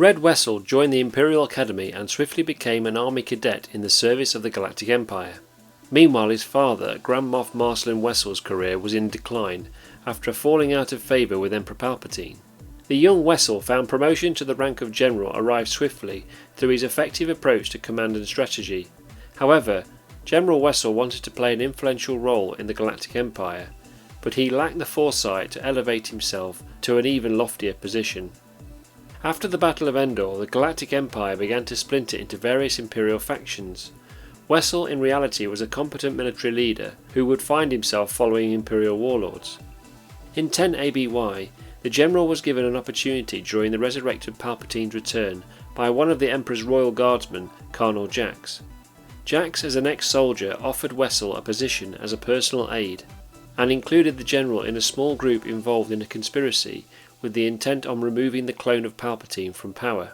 Red Wessel joined the Imperial Academy and swiftly became an army cadet in the service of the Galactic Empire. Meanwhile, his father, Grand Moff Marcellin Wessel's career was in decline after a falling out of favour with Emperor Palpatine. The young Wessel found promotion to the rank of general arrived swiftly through his effective approach to command and strategy. However, General Wessel wanted to play an influential role in the Galactic Empire, but he lacked the foresight to elevate himself to an even loftier position. After the Battle of Endor, the Galactic Empire began to splinter into various Imperial factions. Wessel in reality was a competent military leader who would find himself following Imperial warlords. In 10 ABY, the general was given an opportunity during the resurrected Palpatine's return by one of the Emperor's royal guardsmen, Colonel Jax. Jax, as an ex-soldier, offered Wessel a position as a personal aide, and included the general in a small group involved in a conspiracy with the intent on removing the clone of Palpatine from power.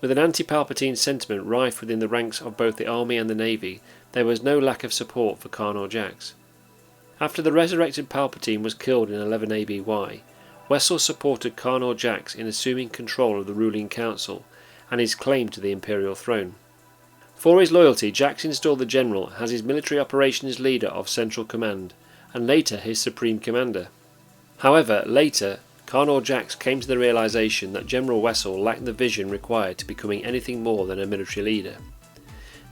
With an anti-Palpatine sentiment rife within the ranks of both the army and the navy, there was no lack of support for Colonel Jax. After the resurrected Palpatine was killed in 11 ABY, Wessel supported Colonel Jax in assuming control of the ruling council and his claim to the Imperial throne. For his loyalty, Jax installed the general as his military operations leader of Central Command, and later his supreme commander. However, later, Colonel Jax came to the realization that General Wessel lacked the vision required to becoming anything more than a military leader.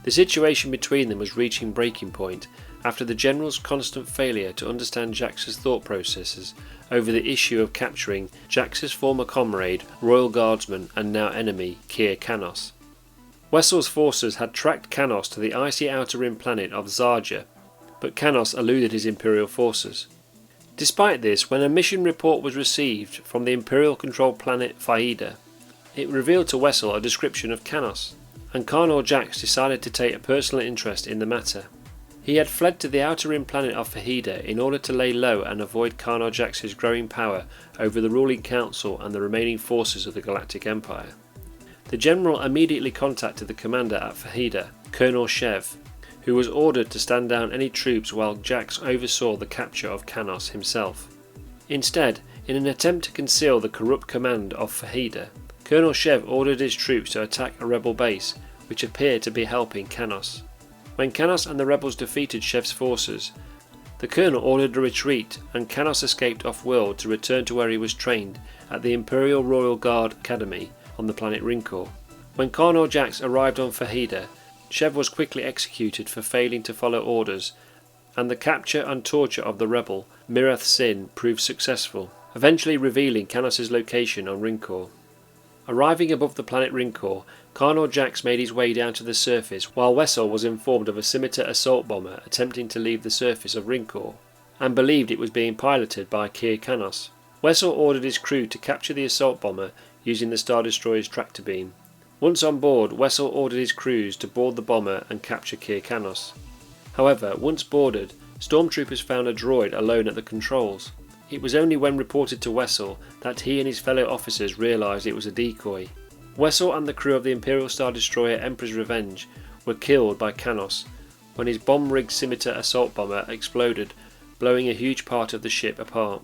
The situation between them was reaching breaking point after the general's constant failure to understand Jax's thought processes over the issue of capturing Jax's former comrade, Royal Guardsman and now enemy, Kir Kanos. Wessel's forces had tracked Kanos to the icy outer rim planet of Zarja, but Kanos eluded his Imperial forces. Despite this, when a mission report was received from the Imperial-controlled planet Faida, it revealed to Wessel a description of Kanos, and Colonel Jax decided to take a personal interest in the matter. He had fled to the outer rim planet of Fahida in order to lay low and avoid Colonel Jax's growing power over the ruling council and the remaining forces of the Galactic Empire. The general immediately contacted the commander at Fahida, Colonel Shev, who was ordered to stand down any troops while Jax oversaw the capture of Kanos himself. Instead, in an attempt to conceal the corrupt command of Fahida, Colonel Shev ordered his troops to attack a rebel base which appeared to be helping Kanos. When Kanos and the rebels defeated Shev's forces, the colonel ordered a retreat and Kanos escaped off-world to return to where he was trained at the Imperial Royal Guard Academy on the planet Rincor. When Colonel Jax arrived on Fahida, Shev was quickly executed for failing to follow orders, and the capture and torture of the rebel Mirath Sin proved successful, eventually revealing Kanos' location on Rincor. Arriving above the planet Rincor, Colonel Jax made his way down to the surface while Wessel was informed of a scimitar assault bomber attempting to leave the surface of Rincor, and believed it was being piloted by Kir Kanos. Wessel ordered his crew to capture the assault bomber using the Star Destroyer's tractor beam. Once on board, Wessel ordered his crews to board the bomber and capture Kir Kanos. However, once boarded, stormtroopers found a droid alone at the controls. It was only when reported to Wessel that he and his fellow officers realised it was a decoy. Wessel and the crew of the Imperial Star Destroyer Emperor's Revenge were killed by Kanos when his bomb-rigged scimitar assault bomber exploded, blowing a huge part of the ship apart.